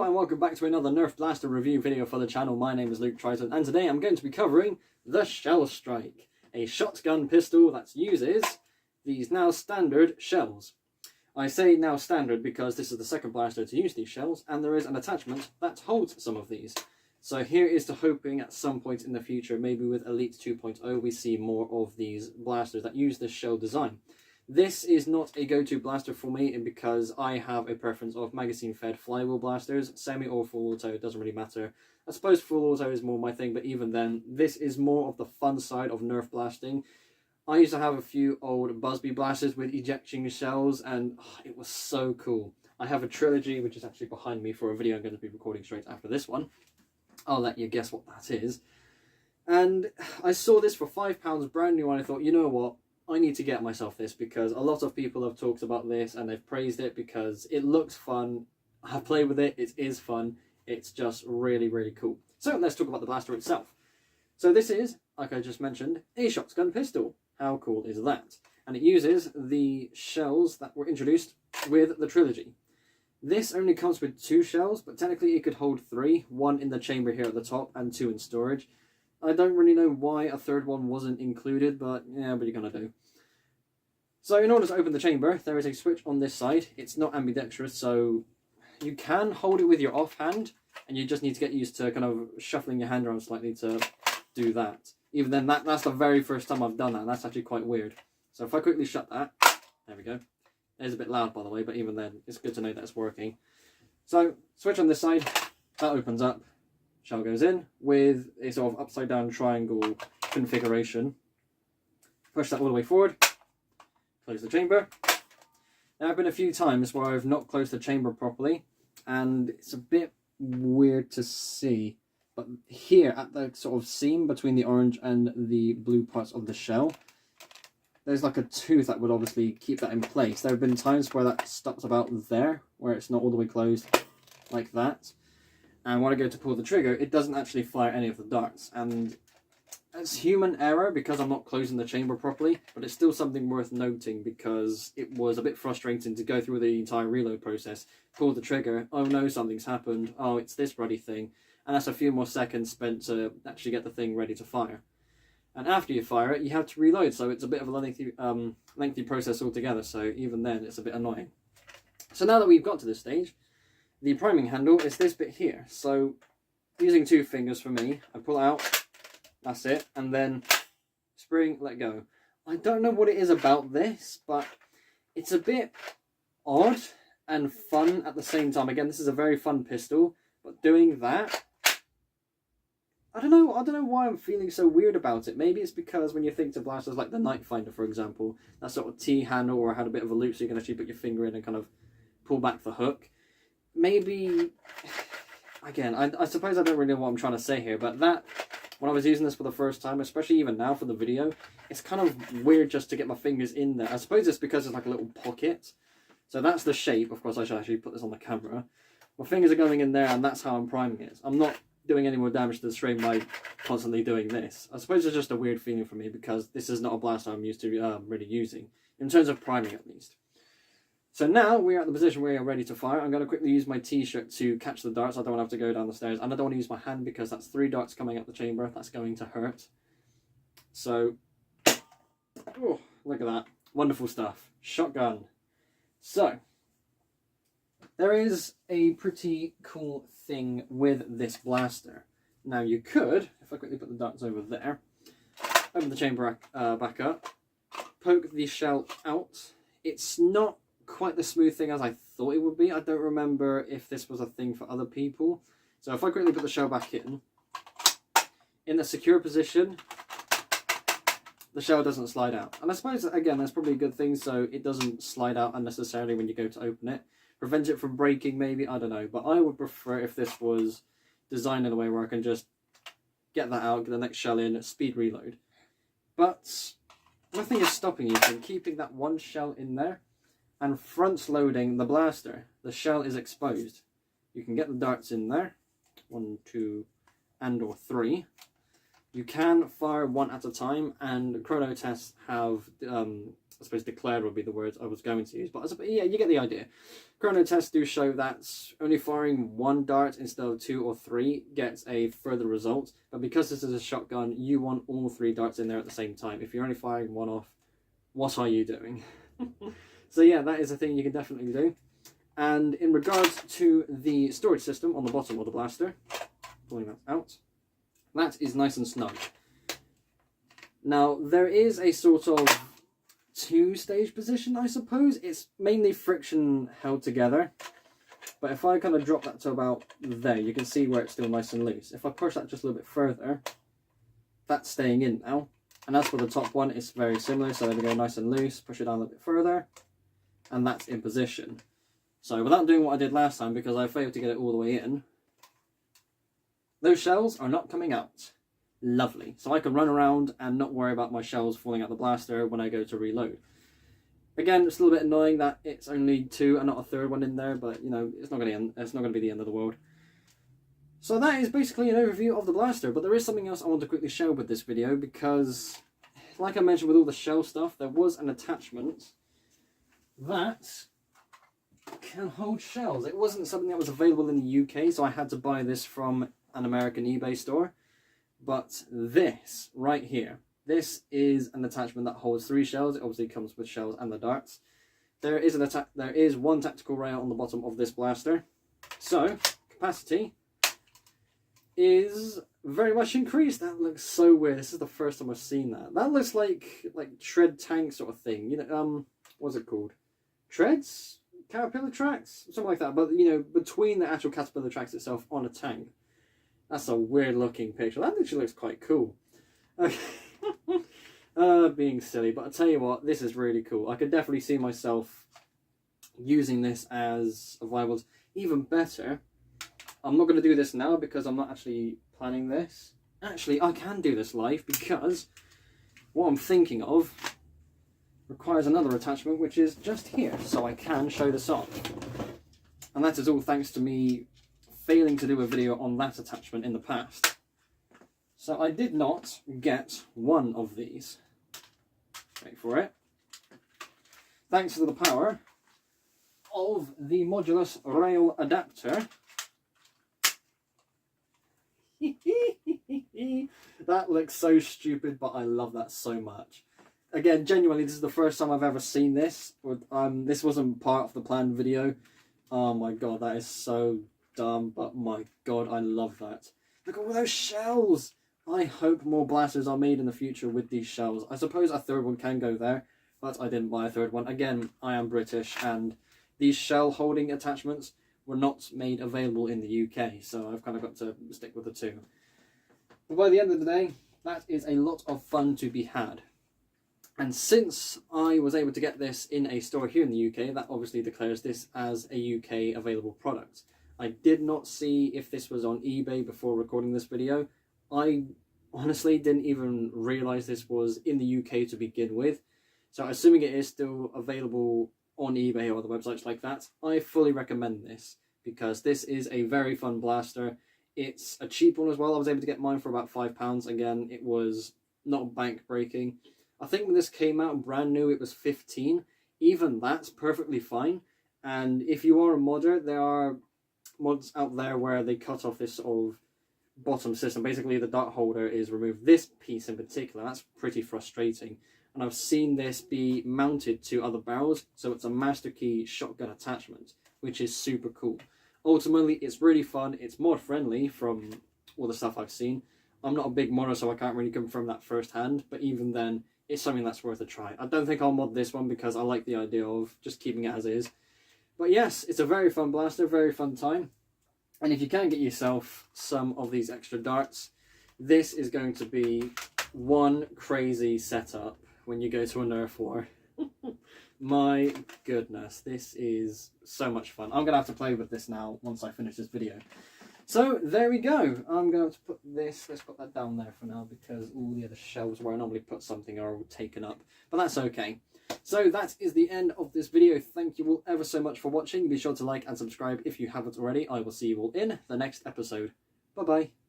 Hi and welcome back to another Nerf Blaster review video for the channel. My name is Luke Triton and today I'm going to be covering the Shellstrike, a shotgun pistol that uses these now standard shells. I say now standard because this is the second blaster to use these shells and there is an attachment that holds some of these. So here is to hoping at some point in the future, maybe with Elite 2.0, we see more of these blasters that use this shell design. This is not a go-to blaster for me because I have a preference of magazine-fed flywheel blasters. Semi or full auto, it doesn't really matter. I suppose full auto is more my thing, but even then, this is more of the fun side of Nerf blasting. I used to have a few old Busby blasters with ejecting shells, and it was so cool. I have a trilogy, which is actually behind me for a video I'm going to be recording straight after this one. I'll let you guess what that is. And I saw this for £5 brand new, and I thought, you know what? I need to get myself this because a lot of people have talked about this and they've praised it because it looks fun. I've played with it, it is fun, it's just really, really cool. So let's talk about the blaster itself. So this is, like I just mentioned, a shotgun pistol. How cool is that? And it uses the shells that were introduced with the trilogy. This only comes with 2 shells, but technically it could hold 3, 1 in the chamber here at the top and 2 in storage. I don't really know why a third one wasn't included, but yeah, what are you gonna do? So in order to open the chamber, there is a switch on this side. It's not ambidextrous, so you can hold it with your offhand, and you just need to get used to kind of shuffling your hand around slightly to do that. Even then, that's the very first time I've done that, and that's actually quite weird. So if I quickly shut that, there we go. It's a bit loud, by the way, but even then, it's good to know that it's working. So, switch on this side, that opens up. Shell goes in with a sort of upside down triangle configuration. Push that all the way forward. Close the chamber. Now, there have been a few times where I've not closed the chamber properly, and it's a bit weird to see. But here, at the sort of seam between the orange and the blue parts of the shell, there's like a tooth that would obviously keep that in place. There have been times where that stops about there, where it's not all the way closed like that. And when I go to pull the trigger, it doesn't actually fire any of the darts. And it's human error because I'm not closing the chamber properly, but it's still something worth noting because it was a bit frustrating to go through the entire reload process, pull the trigger, oh no, something's happened, oh, it's this bloody thing, and that's a few more seconds spent to actually get the thing ready to fire. And after you fire it, you have to reload, so it's a bit of a lengthy process altogether, so even then it's a bit annoying. So now that we've got to this stage, the priming handle is this bit here. So using 2 fingers for me, I pull out, that's it, and then spring, let go. I don't know what it is about this, but it's a bit odd and fun at the same time. Again, this is a very fun pistol, but doing that, I don't know why I'm feeling so weird about it. Maybe it's because when you think to blasters like the Night Finder, for example, that sort of T-handle or had a bit of a loop so you can actually put your finger in and kind of pull back the hook. Maybe, again, I suppose I don't really know what I'm trying to say here, but that, when I was using this for the first time, especially even now for the video, it's kind of weird just to get my fingers in there. I suppose it's because it's like a little pocket. So that's the shape. Of course, I should actually put this on the camera. My fingers are going in there, and that's how I'm priming it. I'm not doing any more damage to the string by constantly doing this. I suppose it's just a weird feeling for me because this is not a blaster I'm used to really using, in terms of priming at least. So now we're at the position where we're ready to fire. I'm going to quickly use my t-shirt to catch the darts. I don't want to have to go down the stairs. And I don't want to use my hand because that's 3 darts coming out the chamber. That's going to hurt. So, oh, look at that. Wonderful stuff. Shotgun. So, there is a pretty cool thing with this blaster. Now you could, if I quickly put the darts over there, open the chamber back up, poke the shell out. It's not quite the smooth thing as I thought it would be. I don't remember if this was a thing for other people. So if I quickly put the shell back in the secure position, the shell doesn't slide out. And I suppose, again, that's probably a good thing, so it doesn't slide out unnecessarily when you go to open it. Prevent it from breaking, maybe, I don't know. But I would prefer if this was designed in a way where I can just get that out, get the next shell in, speed reload. But nothing is stopping you from keeping that one shell in there and front loading the blaster. The shell is exposed. You can get the darts in there, 1, 2, and or 3. You can fire 1 at a time, and chrono tests have I suppose declared would be the word I was going to use, but yeah, you get the idea. Chrono tests do show that only firing 1 dart instead of 2 or 3 gets a further result, but because this is a shotgun, you want all 3 darts in there at the same time. If you're only firing 1 off, what are you doing? So yeah, that is a thing you can definitely do. And in regards to the storage system on the bottom of the blaster, pulling that out, that is nice and snug. Now, there is a sort of 2-stage position, I suppose. It's mainly friction held together. But if I kind of drop that to about there, you can see where it's still nice and loose. If I push that just a little bit further, that's staying in now. And as for the top one, it's very similar. So there we go, nice and loose. Push it down a little bit further. And that's in position. So without doing what I did last time, because I failed to get it all the way in, those shells are not coming out. Lovely. So I can run around and not worry about my shells falling out the blaster when I go to reload. Again, it's a little bit annoying that it's only 2 and not a 3rd one in there, but you know, it's not going to be the end of the world. So that is basically an overview of the blaster, but there is something else I want to quickly show with this video, because like I mentioned with all the shell stuff, there was an attachment that can hold shells. It wasn't something that was available in the UK, so I had to buy this from an American eBay store. But this right here, this is an attachment that holds 3 shells. It obviously comes with shells and the darts. There is one tactical rail on the bottom of this blaster. So capacity is very much increased. That looks so weird. This is the first time I've seen that. That looks like tread tank sort of thing. You know, what's it called? Treads? Caterpillar tracks? Something like that. But you know, between the actual caterpillar tracks itself on a tank. That's a weird looking picture. That actually looks quite cool. Being silly, but I tell you what, this is really cool. I could definitely see myself using this as a viable. Even better, I'm not going to do this now because I'm not actually planning this. Actually, I can do this live because what I'm thinking of requires another attachment, which is just here, so I can show this off. And that is all thanks to me failing to do a video on that attachment in the past. So I did not get one of these. Wait for it. Thanks to the power of the modulus rail adapter. That looks so stupid, but I love that so much. Again, genuinely, this is the first time I've ever seen this. This wasn't part of the planned video. Oh my god, that is so dumb, but my god, I love that. Look at all those shells! I hope more blasters are made in the future with these shells. I suppose a 3rd one can go there, but I didn't buy a 3rd one. Again, I am British, and these shell holding attachments were not made available in the UK, so I've kind of got to stick with the 2. But by the end of the day, that is a lot of fun to be had. And since I was able to get this in a store here in the UK, that obviously declares this as a UK available product. I did not see if this was on eBay before recording this video. I honestly didn't even realise this was in the UK to begin with. So assuming it is still available on eBay or other websites like that, I fully recommend this because this is a very fun blaster. It's a cheap one as well. I was able to get mine for about £5. Again, it was not bank breaking. I think when this came out brand new, it was 15. Even that's perfectly fine. And if you are a modder, there are mods out there where they cut off this sort of bottom system. Basically, the dart holder is removed. This piece in particular, that's pretty frustrating. And I've seen this be mounted to other barrels, so it's a master key shotgun attachment, which is super cool. Ultimately, it's really fun. It's mod friendly from all the stuff I've seen. I'm not a big modder, so I can't really confirm that firsthand, but even then, it's something that's worth a try. I don't think I'll mod this one because I like the idea of just keeping it as is. But yes, it's a very fun blaster, very fun time. And if you can get yourself some of these extra darts, this is going to be one crazy setup when you go to a Nerf war. My goodness, this is so much fun. I'm going to have to play with this now once I finish this video. So there we go. I'm going to put this, let's put that down there for now because all the other shelves where I normally put something are all taken up. But that's okay. So that is the end of this video. Thank you all ever so much for watching. Be sure to like and subscribe if you haven't already. I will see you all in the next episode. Bye bye.